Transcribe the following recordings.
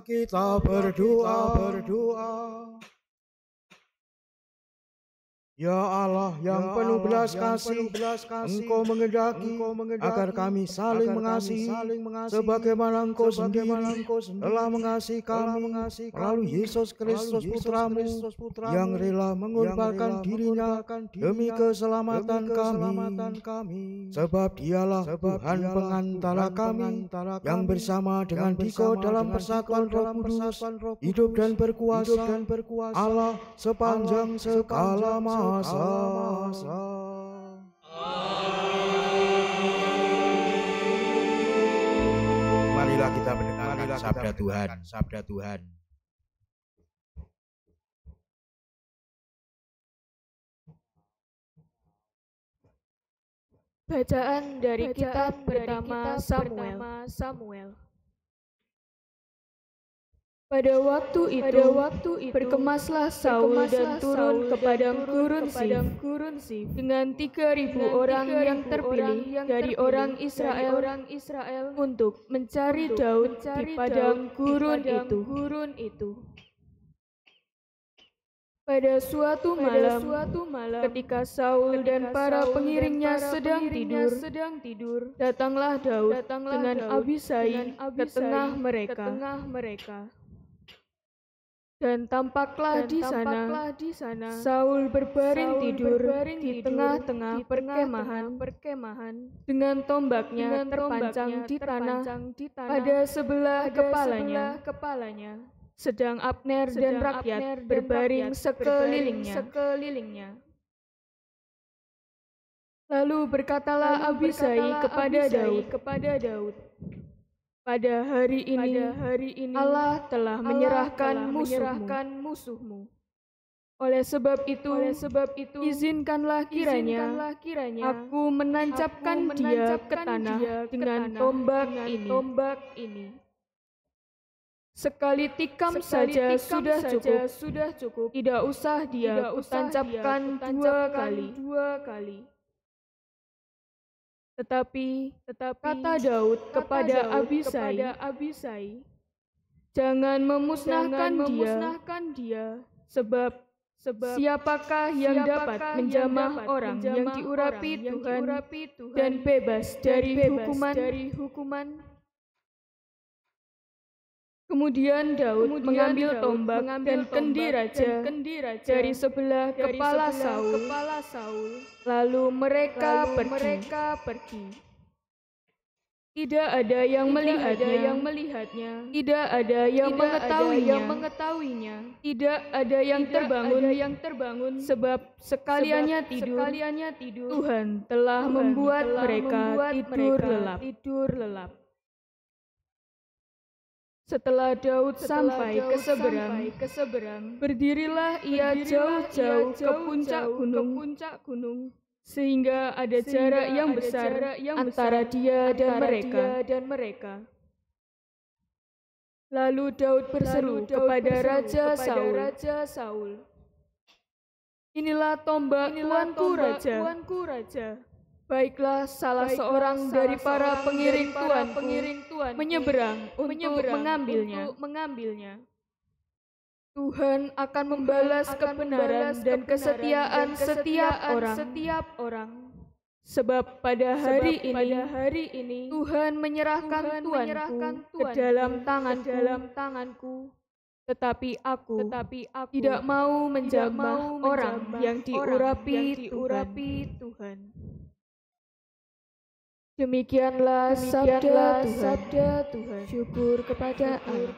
kita berdoa. Ya Allah yang penuh belas kasih, Engkau mengendaki agar kami saling mengasihi, sebagaimana Engkau sendiri telah mengasihi kami melalui Yesus Kristus Putramu yang rela mengorbankan dirinya demi keselamatan kami. Sebab Dialah Tuhan pengantara kami yang bersama dengan Dikau dalam persatuan Roh Kudus hidup dan berkuasa Allah sepanjang segala masa. Marilah kita mendengarkan sabda Tuhan. Bacaan dari kitab pertama Samuel. Pada waktu itu berkemaslah Saul dan turun ke padang gurun Zif dengan 3.000 orang yang terpilih dari orang Israel untuk mencari Daud di padang gurun itu. Pada suatu malam, ketika Saul dan para pengiringnya sedang tidur, datanglah Daud dengan Abisai ke tengah mereka. Dan tampaklah di sana Saul berbaring tidur di tengah-tengah perkemahan dengan tombaknya terpancang di tanah pada sebelah kepalanya. Sedang Abner dan rakyat berbaring sekelilingnya. Lalu berkatalah Abisai kepada Daud, pada hari ini Allah telah menyerahkan musuhmu. Oleh sebab itu, izinkanlah kiranya aku menancapkan dia ke tanah dengan tombak ini. Sekali tikam saja sudah cukup. Tidak usah dia kutancapkan dua kali. Tetapi kata Daud kepada Abisai, jangan memusnahkan dia, sebab siapakah yang dapat menjamah orang yang diurapi Tuhan dan bebas dari hukuman? Kemudian Daud mengambil tombak dan kendi raja dari sebelah kepala Saul. Lalu mereka pergi. Tidak ada yang melihatnya. Tidak ada yang mengetahuinya. Tidak ada yang terbangun. Sebab sekaliannya tidur. Tuhan telah membuat mereka tidur lelap. Setelah Daud sampai ke seberang, berdirilah ia jauh-jauh ke puncak gunung, sehingga ada jarak yang besar antara dia dan mereka. Lalu Daud berseru kepada Raja Saul, "Inilah tombak tuanku Raja." Baiklah salah seorang dari para pengiring Tuhan menyeberang untuk mengambilnya. Tuhan akan membalas kebenaran dan kesetiaan setiap orang. Sebab pada hari ini Tuhan menyerahkan tuanku ke dalam tanganku. Tetapi aku tidak mau menjamah orang yang diurapi Tuhan. Demikianlah sabda Tuhan. Syukur kepada Allah.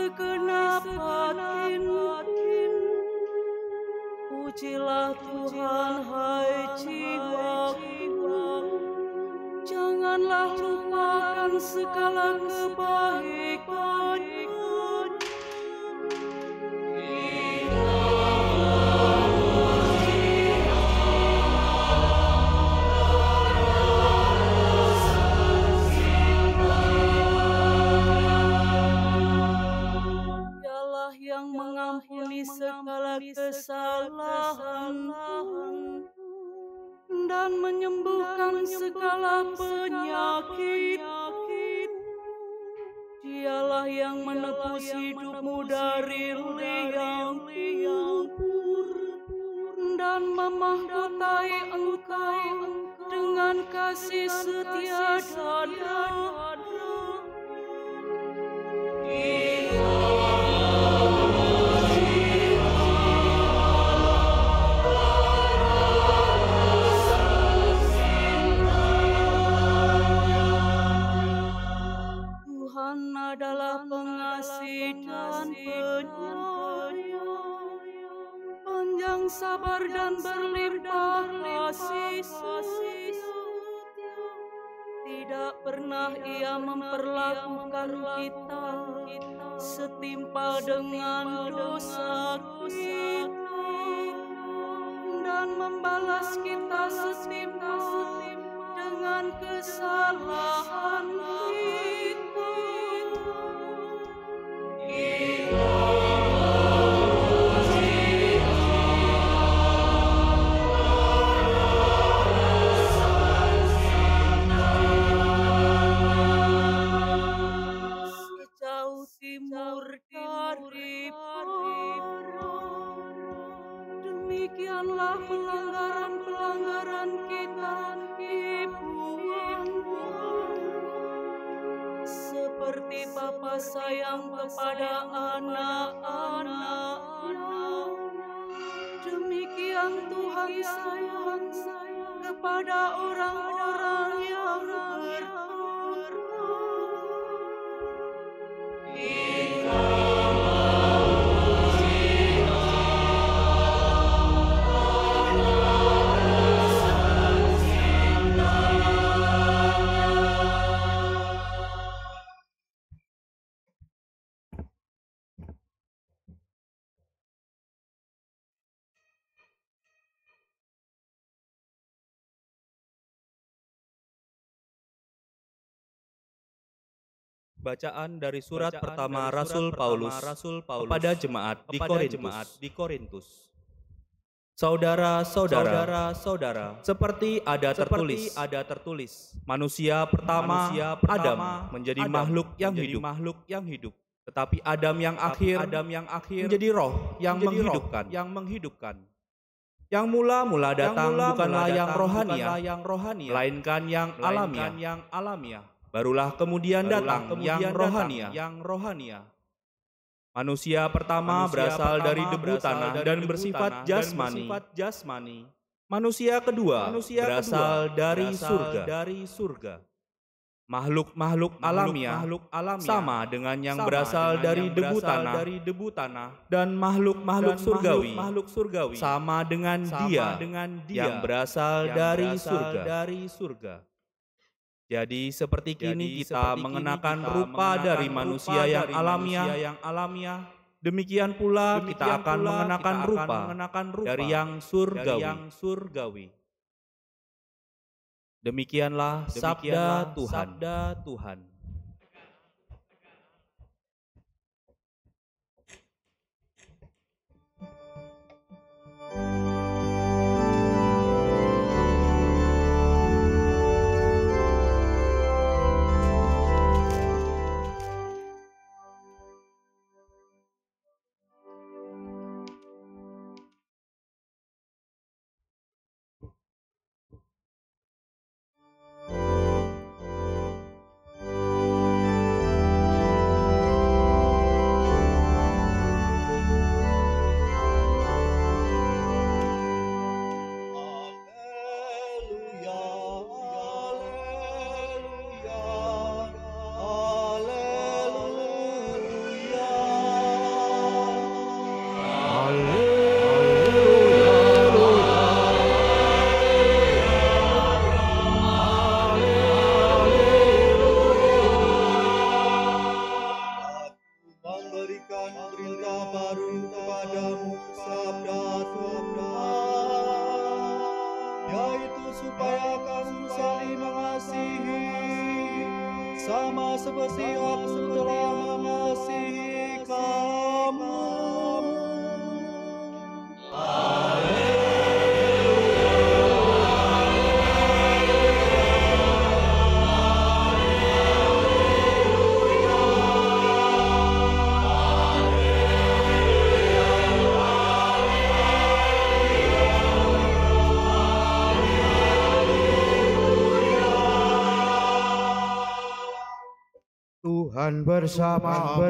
segenap hatimu. Pujilah Tuhan, hai jiwaku, janganlah lupakan segala kebaikan-Nya. Yang mengampuni segala kesalahan dan menyembuhkan segala penyakit. Dialah yang menebus hidupmu dari liang kubur dan memahkotai engkau dengan kasih setia dan Tuhan adalah pengasih dan penyayang, panjang sabar dan berlimpah kasih setia. Tidak pernah Ia memperlakukan kita setimpal dengan dosa kita, dan membalas kita setimpal dengan kesalahan kita. Sejauh timur dari barat, demikianlah pelanggaran-pelanggaran kita dibuang. Seperti Bapa sayang kepada anak-anaknya, demikian Tuhan sayang kepada orang-orang yang bertakwa. Bacaan dari surat pertama Rasul Paulus kepada jemaat di Korintus. Saudara-saudara, seperti ada tertulis, manusia pertama Adam menjadi makhluk yang hidup. Tetapi Adam yang akhir menjadi roh yang menghidupkan. Yang mula-mula datang bukanlah yang rohania, melainkan yang alamiah. Barulah kemudian datang yang rohania. Manusia pertama berasal dari debu tanah dan bersifat jasmani. Manusia kedua berasal dari surga. Makhluk alamiah sama dengan yang berasal dari debu tanah, dan makhluk surgawi sama dengan dia yang berasal dari surga. Jadi seperti kini kita mengenakan rupa dari manusia yang alamiah, demikian pula kita akan mengenakan rupa dari yang surgawi. Demikianlah sabda Tuhan. memberikan perintah baru kepadamu, sabda Tuhan, yaitu supaya kamu saling mengasihi, sama seperti aku telah mengasihi kamu. Tuhan bersamamu.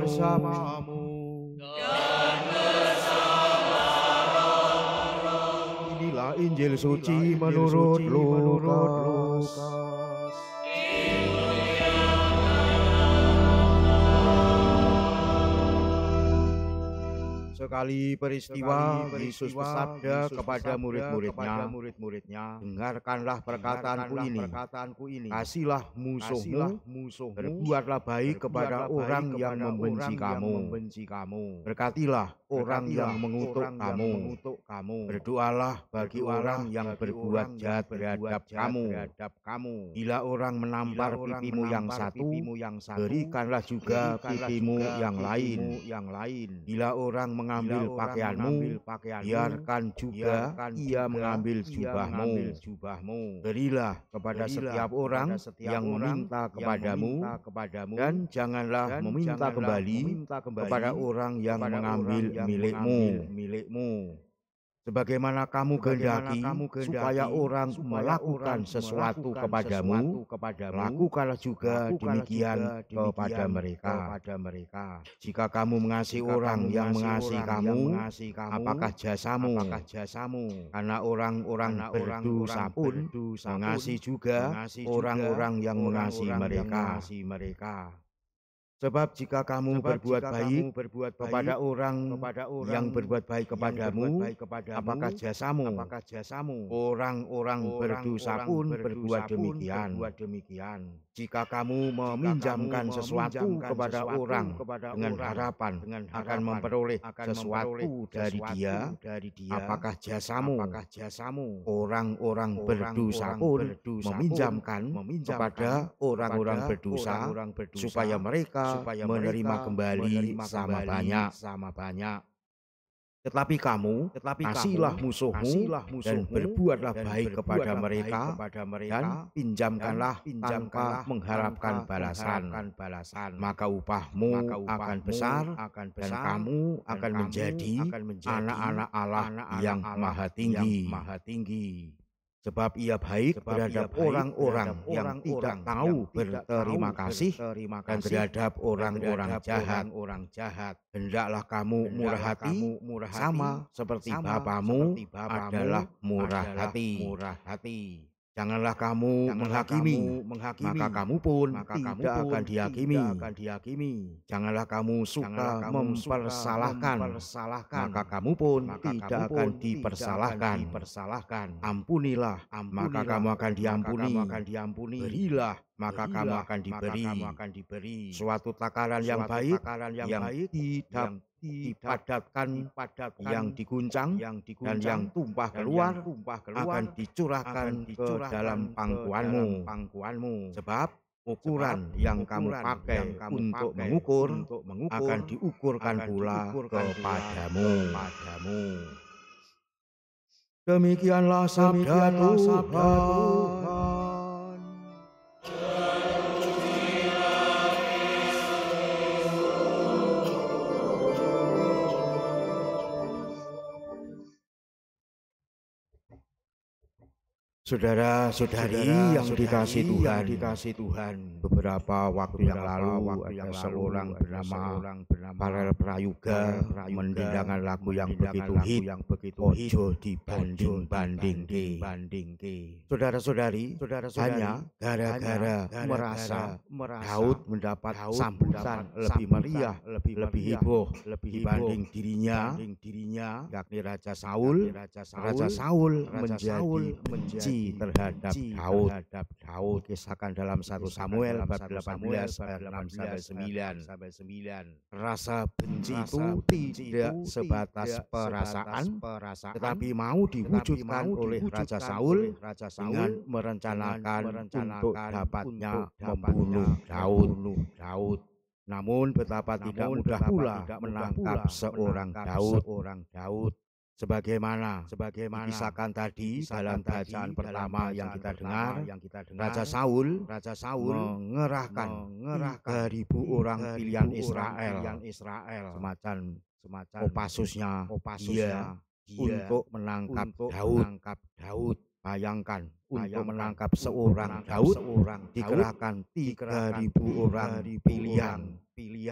Inilah Injil suci menurut Lukas. Sekali peristiwa, Yesus bersabda kepada murid-muridnya, dengarkanlah perkataanku ini, kasihlah musuhmu, berbuatlah baik kepada orang yang membenci kamu, berkatilah orang yang mengutuk kamu, berdoalah bagi orang yang berbuat jahat terhadap kamu. Bila orang menampar pipimu yang satu, berikanlah juga pipimu yang lain. Bila orang mengambil pakaianmu, biarkan juga ia mengambil jubahmu. Berilah kepada setiap orang yang meminta kepadamu, dan janganlah meminta kembali kepada orang yang mengambil milikmu. Sebagaimana kamu kehendaki supaya orang melakukan sesuatu kepadamu, lakukanlah juga demikian kepada mereka. Jika kamu mengasihi orang yang mengasihi kamu, apakah jasamu? Karena orang-orang berdosa pun mengasihi juga orang-orang yang mengasihi mereka. Sebab jika kamu berbuat baik kepada orang yang berbuat baik kepadamu, apakah jasamu? Orang-orang berdosa pun berbuat demikian. Jika kamu meminjamkan sesuatu kepada orang dengan harapan akan memperoleh sesuatu dari dia, apakah jasamu? Orang-orang berdosa pun meminjamkan kepada orang-orang berdosa supaya mereka menerima kembali sama banyak. Tetapi kamu kasihlah musuhmu dan berbuatlah baik kepada mereka, dan pinjamkanlah tanpa mengharapkan balasan. Maka upahmu akan besar, dan kamu akan menjadi anak-anak Allah yang maha tinggi. Sebab ia baik terhadap orang-orang yang tidak tahu berterima kasih, dan terhadap orang-orang jahat. Hendaklah kamu murah hati, sama seperti Bapamu adalah murah hati. Janganlah kamu menghakimi, maka kamu pun tidak akan dihakimi. Janganlah kamu suka mempersalahkan, maka kamu pun tidak akan dipersalahkan. Ampunilah, maka kamu akan diampuni. Berilah, maka kamu akan diberi. Suatu takaran yang baik, tidak dipadatkan, yang diguncang, dan yang tumpah keluar akan dicurahkan ke dalam pangkuanmu. Sebab ukuran yang kamu pakai untuk mengukur akan diukurkan pula kepadamu. Demikianlah sabda Tuhan. Saudara-saudari yang dikasihi Tuhan, beberapa waktu yang lalu ada seorang bernama Farel Prayoga mendendangkan lagu yang begitu hit, Ojo dibanding-bandingke. Saudara-saudari, hanya gara-gara merasa Daud mendapat sambutan lebih meriah, lebih heboh dibanding dirinya, yakni Raja Saul. Raja Saul menjadi diuji terhadap Daud. Kisahkan dalam 1 Samuel bab 18 ayat 6 sampai 9. Rasa benci itu tidak sebatas perasaan, tetapi mau diwujudkan oleh Raja Saul dengan merencanakan untuk dapatnya membunuh Daud. Namun betapa tidak mudah pula menangkap seorang Daud. Sebagaimana dikisahkan tadi dalam bacaan pertama yang kita dengar, Raja Saul mengerahkan 3.000 orang pilihan Israel, semacam Kopassusnya dia untuk menangkap Daud. Bayangkan, untuk menangkap seorang Daud dikerahkan 3.000 orang pilihan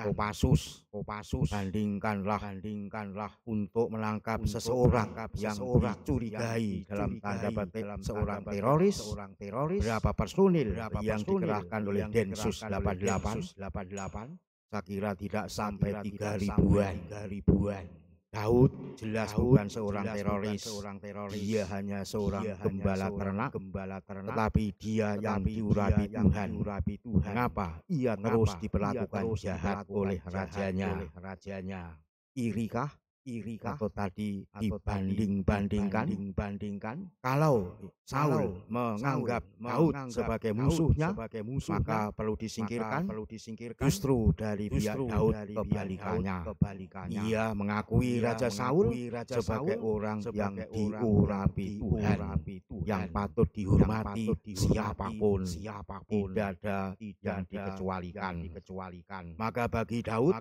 Kopassus. Bandingkanlah untuk menangkap seseorang yang dicurigai dalam tanda petik seorang teroris, berapa personil yang dikerahkan oleh Densus 88? Saya kira tidak sampai 3.000-an. Daud jelas bukan seorang teroris, dia hanya seorang gembala ternak, tetapi dia yang diurapi Tuhan. Mengapa ia terus diperlakukan jahat oleh rajanya? Irikah? Atau tadi dibanding-bandingkan? Kalau Saul menganggap Daud sebagai musuhnya, maka perlu disingkirkan. Justru dari pihak Daud kebalikannya. Ia mengakui Raja Saul sebagai orang yang diurapi Tuhan, yang patut dihormati siapapun, tidak ada yang dikecualikan. Maka bagi Daud,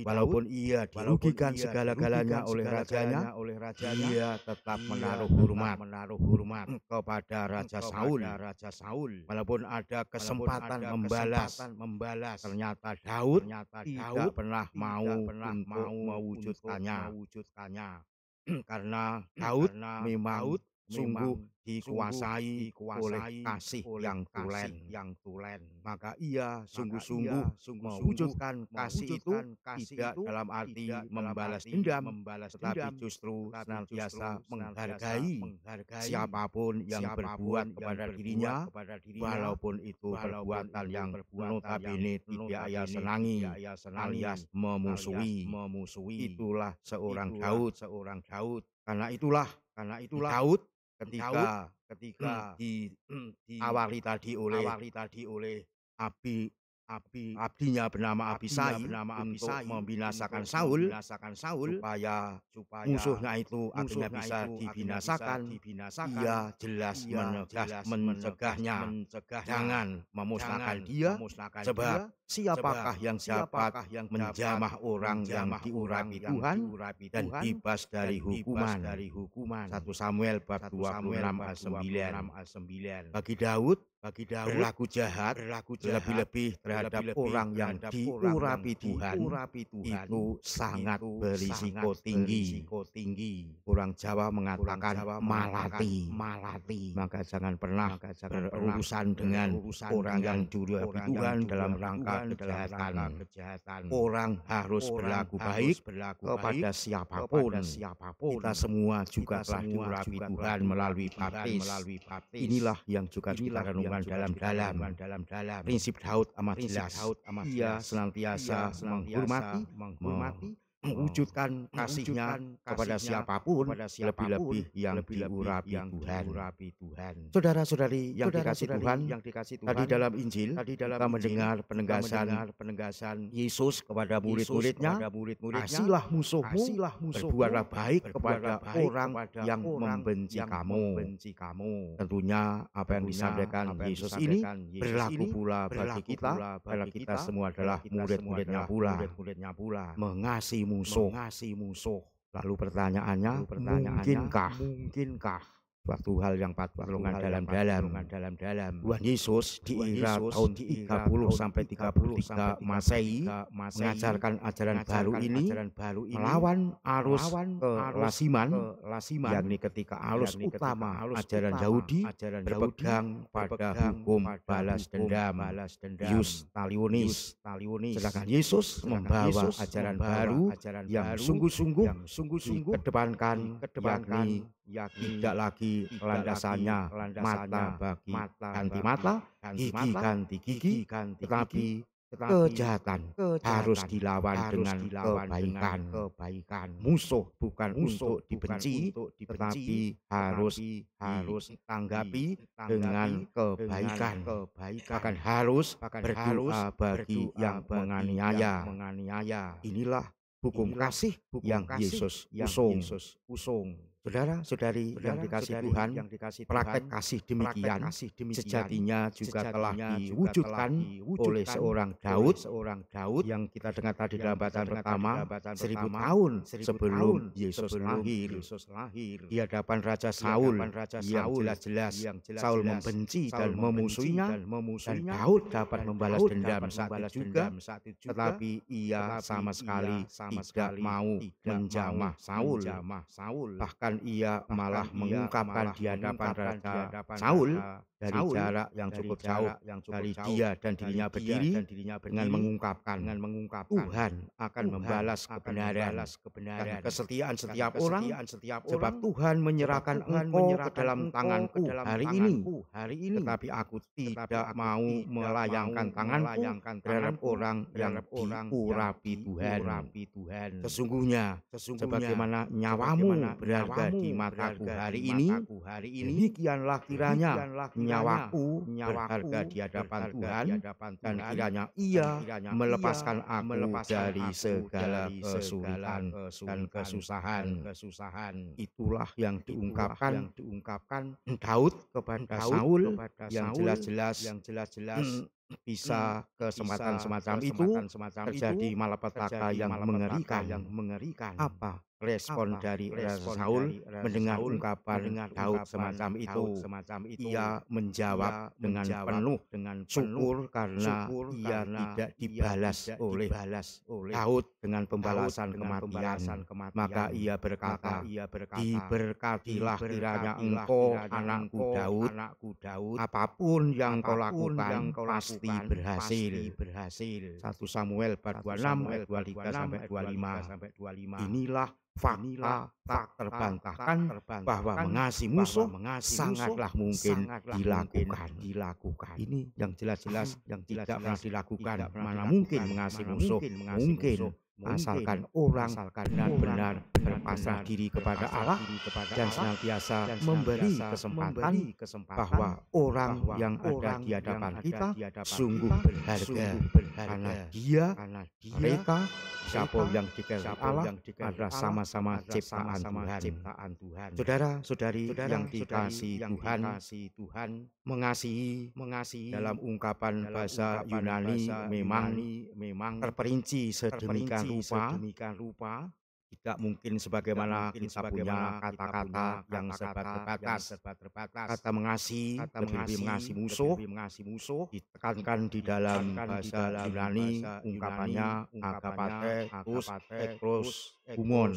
walaupun ia dirugikan segala-galanya oleh rajanya, ia tetap menaruh hormat kepada Raja Saul. Walaupun ada kesempatan membalas, ternyata Daud tidak pernah mau untuk mewujudkannya. Karena Daud memang sungguh dikuasai oleh kasih yang tulen. Maka ia sungguh-sungguh mewujudkan kasih itu tidak dalam arti membalas dendam, tetapi justru senantiasa menghargai siapapun yang berbuat kepada dirinya, walaupun itu perbuatan yang notabene tidak ia senangi alias memusuhi. Itulah seorang Daud. Karena itulah Daud ketika diawali tadi oleh abdinya bernama Abisai untuk membinasakan Saul, supaya musuhnya itu akhirnya bisa dibinasakan. Ia jelas mencegahnya, jangan memusnahkan dia, sebab siapakah yang dapat menjamah orang yang diurapi Tuhan dan bebas dari hukuman. 1 Samuel bab 26 ayat 9. Bagi Daud berlaku jahat, lebih-lebih terhadap orang yang diurapi Tuhan, itu sangat berisiko tinggi. Orang Jawa mengatakan malati. Maka jangan pernah berurusan dengan orang yang diurapi Tuhan dalam rangka kejahatan. Orang harus berlaku baik kepada siapapun. Kita semua juga telah diurapi Tuhan melalui baptis. Inilah yang juga kita renungkan dalam prinsip Daud amat jelas. Ia senantiasa menghormati, mewujudkan kasihnya kepada siapapun, lebih-lebih yang diurapi Tuhan. Saudara-saudari yang dikasih Tuhan, tadi dalam Injil kita mendengar penegasan Yesus kepada murid-muridnya, kasihilah musuhmu, berbuatlah baik kepada orang yang membenci kamu. Tentunya apa yang disampaikan Yesus ini berlaku pula bagi kita, karena kita semua adalah murid-muridnya pula. Mengasihi musuh. Lalu pertanyaannya, mungkinkah suatu hal yang patut dalam Tuhan Yesus di era tahun 30 sampai 33 Masehi mengajarkan ajaran baru ini melawan arus kelasiman, yakni ketika arus utama ajaran Yahudi berpegang pada hukum balas dendam, ius talionis. Sedangkan Yesus membawa ajaran baru yang sungguh-sungguh dikedepankan, yakni tidak lagi landasannya mata bagi ganti mata, gigi ganti gigi, tetapi kejahatan harus dilawan dengan kebaikan. Musuh bukan untuk dibenci, tetapi harus ditanggapi dengan kebaikan. Bahkan harus berdoa bagi yang menganiaya. Inilah hukum kasih yang Yesus usung. Saudara-saudari yang dikasihi Tuhan, praktek kasih demikian sejatinya juga telah diwujudkan oleh seorang Daud yang kita dengar tadi dalam bacaan pertama 1000 tahun sebelum Yesus lahir. Di hadapan Raja Saul yang jelas-jelas Saul membenci dan memusuhinya, dan Daud dapat membalas dendam saat itu juga, tetapi ia sama sekali tidak mau menjamah Saul. Bahkan ia malah mengungkapkan di hadapan Raja Saul dari jarak yang cukup jauh dari dia dan dirinya berdiri, dengan mengungkapkan Tuhan akan membalas kebenaran dan kesetiaan setiap orang, sebab Tuhan menyerahkan engkau ke dalam tanganku hari ini, tetapi aku tidak mau melayangkan tanganku terhadap orang yang diurapi Tuhan. Sesungguhnya sebagaimana nyawamu berharga di mataku hari ini, demikianlah kiranya nyawaku berharga di hadapan Tuhan, dan kiranya ia melepaskan aku dari segala kesulitan dan kesusahan. Itulah yang diungkapkan Daud kepada Saul, yang jelas-jelas bisa kesempatan semacam itu terjadi malapetaka yang mengerikan. Apa respon dari Raja Saul mendengar ungkapan Daud semacam itu? Ia menjawab dengan penuh syukur karena ia tidak dibalas oleh Daud dengan pembalasan kematian. Maka ia berkata, diberkatilah kiranya engkau, anakku Daud, apapun yang kau lakukan pasti berhasil. 1 Samuel 26 ayat 23 sampai 25. Inilah fakta tak terbantahkan bahwa mengasihi musuh sangatlah mungkin dilakukan. Ini yang jelas-jelas yang tidak pernah dilakukan. Mana mungkin mengasihi musuh? Mungkin, asalkan orang benar-benar berpasrah diri kepada Allah dan senantiasa memberi kesempatan bahwa orang yang ada di hadapan kita sungguh berharga, karena mereka siapa yang dikasihi Allah adalah sama-sama ciptaan Tuhan. Saudara-saudari yang dikasihi Tuhan, mengasihi dalam ungkapan bahasa Yunani memang terperinci sedemikian rupa. Tidak mungkin sebagaimana kita punya kata-kata yang serba terbatas. Kata mengasihi, lebih mengasihi musuh, ditekankan di dalam bahasa Yunani ungkapannya agapate, ekros, humon.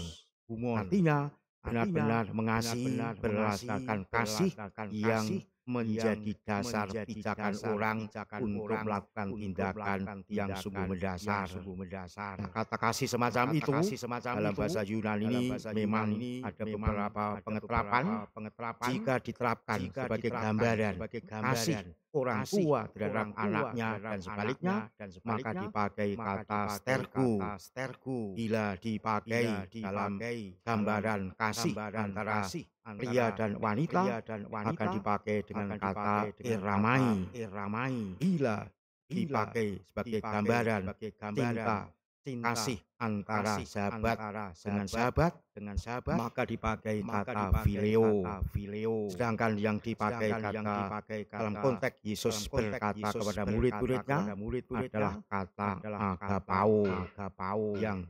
Artinya benar-benar mengasihi berdasarkan kasih yang menjadi dasar pijakan orang untuk melakukan tindakan yang sungguh mendasar. Kata kasih semacam itu dalam bahasa Yunani ini memang ada beberapa pengeterapan. Jika diterapkan sebagai gambaran kasih orang tua terhadap anaknya dan sebaliknya, maka dipakai kata sterku. Bila dipakai dalam gambaran kasih antara pria dan wanita, akan dipakai dengan kata iramai. Bila dipakai sebagai gambaran cinta kasih antara sahabat dengan sahabat, maka dipakai kata phileo. Sedangkan yang dipakai kata dalam konteks Yesus berkata kepada murid-muridnya adalah kata agapao, yang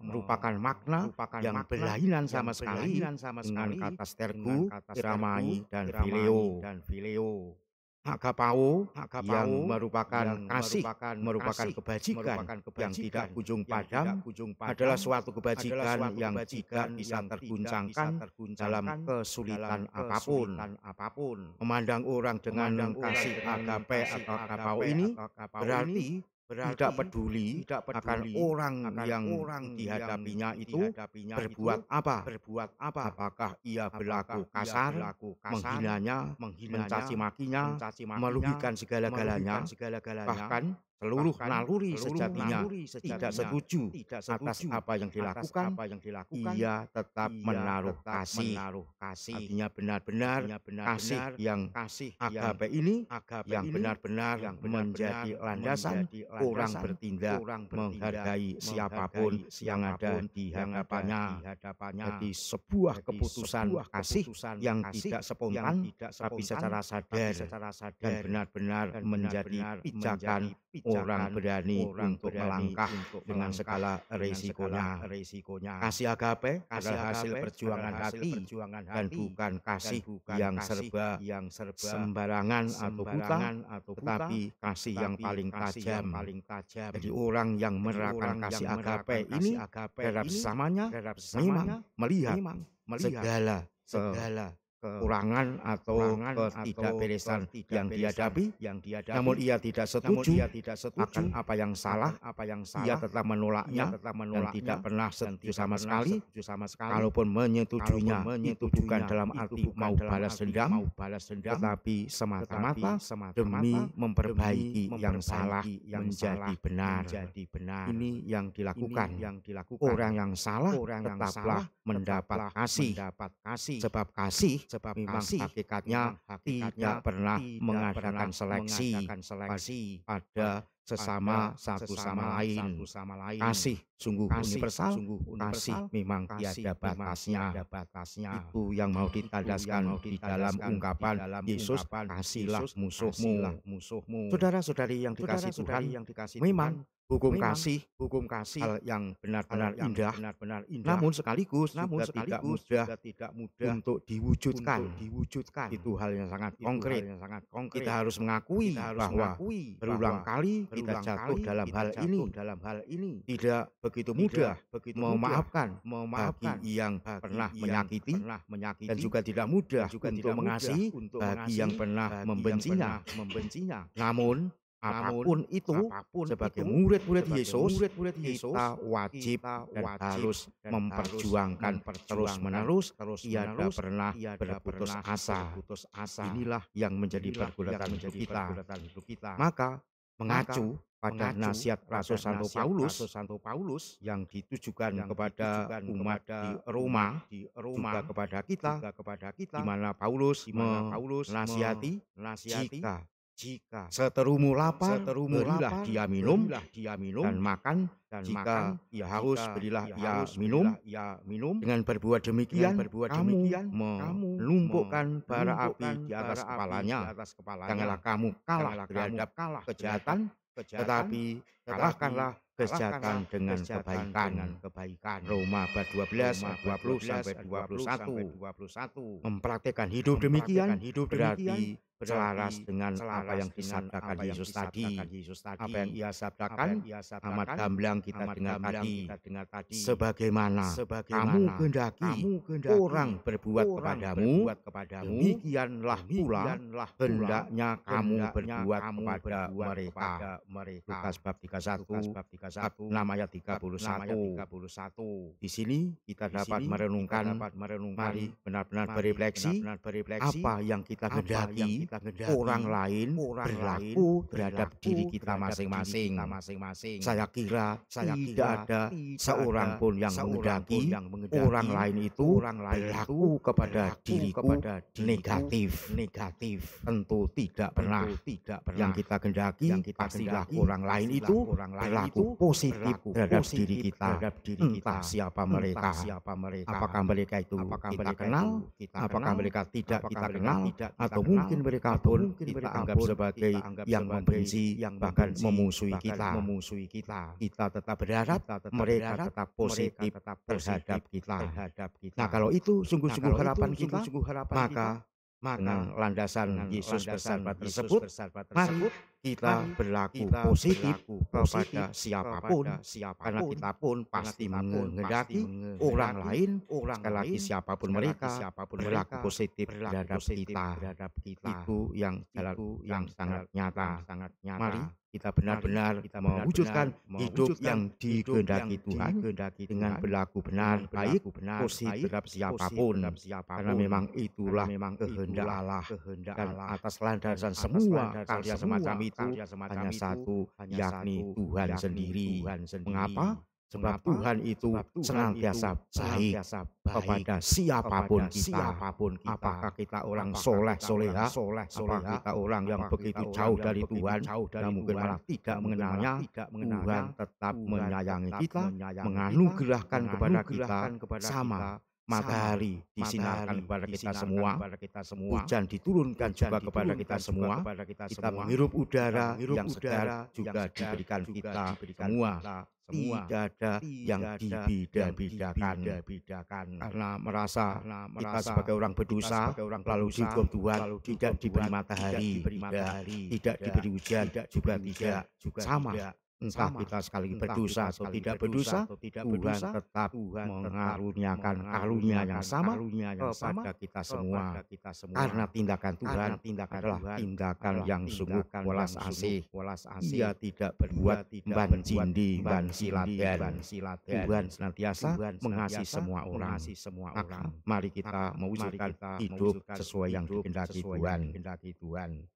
merupakan makna yang berlainan sama sekali dengan kata sterku, iramai, dan phileo. Agapao yang merupakan kasih, merupakan kebajikan yang tidak kunjung padam, adalah suatu kebajikan yang tidak bisa terguncangkan dalam kesulitan apapun. Memandang orang dengan kasih agape atau agapao ini berarti tidak peduli akan orang yang dihadapinya itu berbuat apa, apakah ia berlaku kasar, menghinanya, mencaci makinya, merugikan segala-galanya, bahkan seluruh naluri sejatinya tidak setuju atas apa yang dilakukan, ia tetap menaruh kasih. Artinya benar-benar kasih yang agape ini yang benar-benar menjadi landasan orang bertindak menghargai siapapun yang ada di hadapannya. Jadi sebuah keputusan kasih yang tidak spontan tapi secara sadar dan benar-benar menjadi pijakan orang berani untuk melangkah dengan segala resikonya. Kasih agape adalah hasil perjuangan hati dan bukan kasih yang serba sembarangan atau buta, tetapi kasih yang paling tajam. Jadi orang yang menerapkan kasih agape ini terhadap sesamanya memang melihat segala kekurangan atau ketidakberesan yang dihadapi, namun ia tidak setuju akan apa yang salah, ia tetap menolaknya dan tidak pernah setuju sama sekali. Kalaupun menyetujuinya itu bukan dalam arti mau balas dendam, tetapi semata-mata demi memperbaiki yang salah menjadi benar. Ini yang dilakukan. Orang yang salah tetaplah mendapat kasih, sebab kasih memang hakikatnya tidak pernah mengadakan seleksi pada sesama satu sama lain. Kasih sungguh universal, kasih memang tiada batasnya. Itu yang mau ditandaskan di dalam ungkapan Yesus, kasihilah musuhmu. Saudara-saudari yang dikasihi Tuhan, memang hukum kasih hal yang benar-benar indah, namun sekaligus juga tidak mudah untuk diwujudkan. Itu hal yang sangat konkret. Kita harus mengakui bahwa berulang kali kita jatuh dalam hal ini. Tidak begitu mudah memaafkan bagi yang pernah menyakiti, dan juga tidak mudah untuk mengasihi bagi yang pernah membencinya. Namun apapun itu, sebagai murid-murid Yesus, kita wajib dan harus memperjuangkan terus-menerus, tiada pernah berputus asa. Inilah yang menjadi pergulatan hidup kita. Maka mengacu pada nasihat Rasul Santo Paulus yang ditujukan kepada umat di Roma, juga kepada kita, di mana Paulus menasihati, jika seterumu lapar, berilah dia minum, dan makan, jika ia haus, berilah ia minum. Dengan berbuat demikian, kamu menumpukkan bara api di atas kepalanya. Janganlah kamu kalah terhadap kejahatan, tetapi kalahkanlah kejahatan dengan kebaikan. Roma bab 12 ayat 20-21. Mempraktikkan hidup demikian berarti selaras dengan apa yang disabdakan Yesus tadi. Apa yang ia sabdakan amat gamblang kita dengar tadi. Sebagaimana kamu kehendaki orang berbuat kepadamu, demikianlah pula hendaknya kamu berbuat kepada mereka. Lukas bab 31 ayat 31. Di sini kita dapat merenungkan, mari benar-benar berefleksi apa yang kita kehendaki orang lain berlaku terhadap diri kita masing-masing. Saya kira tidak ada seorang pun yang menghendaki orang lain itu berlaku kepada diriku negatif. Tentu tidak pernah. Yang kita kehendaki pastilah orang lain itu berlaku positif terhadap diri kita. Entah siapa mereka. Apakah mereka itu kita kenal, apakah mereka tidak kita kenal, atau mungkin mereka pun kita anggap sebagai yang membenci, bahkan memusuhi kita. Kita tetap berharap mereka tetap positif terhadap kita. Nah, kalau itu sungguh-sungguh harapan kita, maka dengan landasan Yesus bersabda tersebut, mari kita berlaku positif kepada siapapun, karena kita pun pasti menghendaki orang lain, sekali lagi siapapun mereka, berlaku positif terhadap kita. Itu yang sangat nyata. Mari kita benar-benar mewujudkan hidup yang dikehendaki Tuhan dengan berlaku benar, baik, positif terhadap siapapun, karena memang itulah kehendak Allah. Dan atas landasan semua karya semacam itu hanya satu, yakni Tuhan sendiri. Mengapa? Sebab Tuhan itu senantiasa baik kepada siapapun kita. Apakah kita orang soleh-soleha, apakah kita orang yang begitu jauh dari Tuhan, dan mungkin malah tidak mengenalnya, Tuhan tetap menyayangi kita, menganugerahkan kepada kita sama matahari disinarkan kepada kita semua, hujan diturunkan juga kepada kita semua, kita menghirup udara yang segar juga diberikan kita semua. Tidak ada yang dibeda-bedakan, karena merasa kita sebagai orang berdosa lalu dihukum Tuhan, tidak diberi matahari, tidak diberi hujan juga tidak, sama. Entah kita sekali berdosa atau tidak berdosa, Tuhan tetap mengaruniakan karunia yang sama kepada kita semua. Karena tindakan Tuhan adalah tindakan yang sungguh welas asih. Ia tidak berbuat ban cindi, ban siladen. Tuhan senantiasa mengasihi semua orang. Maka mari kita mewujudkan hidup sesuai yang dikehendaki Tuhan.